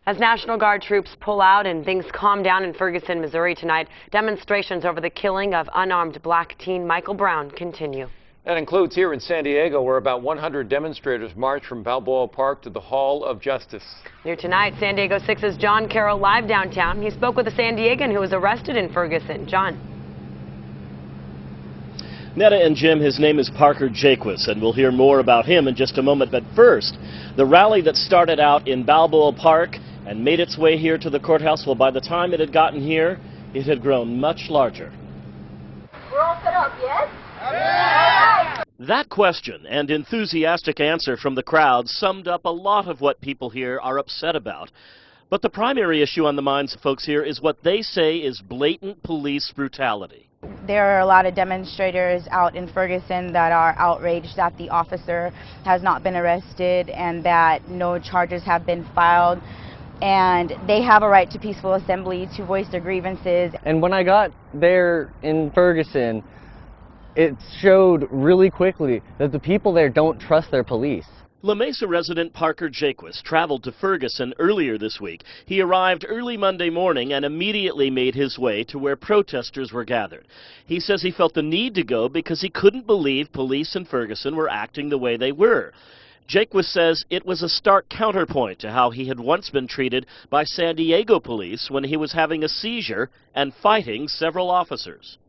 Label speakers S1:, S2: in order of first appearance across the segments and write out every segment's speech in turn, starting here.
S1: As National Guard troops pull out and things calm down in Ferguson, Missouri tonight, demonstrations over the killing of unarmed black teen Michael Brown continue.
S2: That includes here in San Diego, where about 100 demonstrators marched from Balboa Park to the Hall of Justice.
S1: New tonight, San Diego 6's John Carroll live downtown. He spoke with a San Diegan who was arrested in Ferguson. John.
S3: Netta and Jim, his name is Parker Jaquis, and we'll hear more about him in just a moment. But first, the rally that started out in Balboa Park and made its way here to the courthouse, well, by the time it had gotten here, it had grown much larger.
S4: We're all set up, yes?
S3: Yeah! That question and enthusiastic answer from the crowd summed up a lot of what people here are upset about. But the primary issue on the minds of folks here is what they say is blatant police brutality.
S4: There are a lot of demonstrators out in Ferguson that are outraged that the officer has not been arrested and that no charges have been filed. And they have a right to peaceful assembly to voice their grievances.
S5: And when I got there in Ferguson, it showed really quickly that the people there don't trust their police.
S3: La Mesa resident Parker Jaquis traveled to Ferguson earlier this week. He arrived early Monday morning and immediately made his way to where protesters were gathered. He says he felt the need to go because he couldn't believe police in Ferguson were acting the way they were. Jaquis says it was a stark counterpoint to how he had once been treated by San Diego police when he was having a seizure and fighting several officers.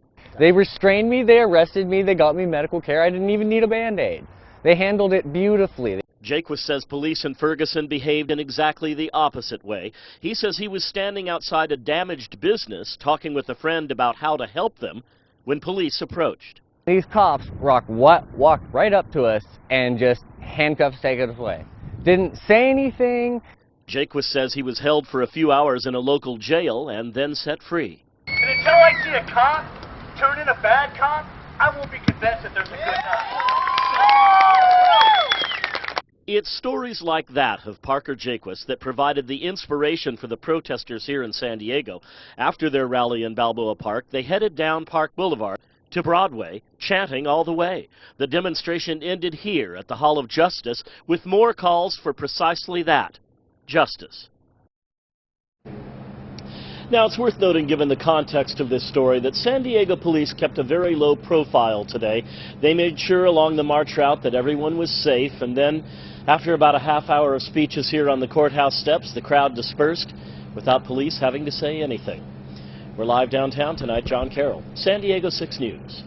S5: They restrained me, they arrested me, they got me medical care. I didn't even need a Band-Aid. They handled it beautifully.
S3: Jaquis says police in Ferguson behaved in exactly the opposite way. He says he was standing outside a damaged business talking with a friend about how to help them when police approached.
S5: These cops walked right up to us and just handcuffs, take us away. Didn't say anything.
S3: Jaquis says he was held for a few hours in a local jail and then set free.
S6: And until I see a cop turn in a bad cop, I won't be convinced that there's a good cop.
S3: It's stories like that of Parker Jaquis that provided the inspiration for the protesters here in San Diego. After their rally in Balboa Park, they headed down Park Boulevard to Broadway, chanting all the way. The demonstration ended here at the Hall of Justice with more calls for precisely that, justice. Now, it's worth noting, given the context of this story, that San Diego police kept a very low profile today. They made sure along the march route that everyone was safe, and then, after about a half hour of speeches here on the courthouse steps, the crowd dispersed without police having to say anything. We're live downtown tonight. John Carroll, San Diego 6 News.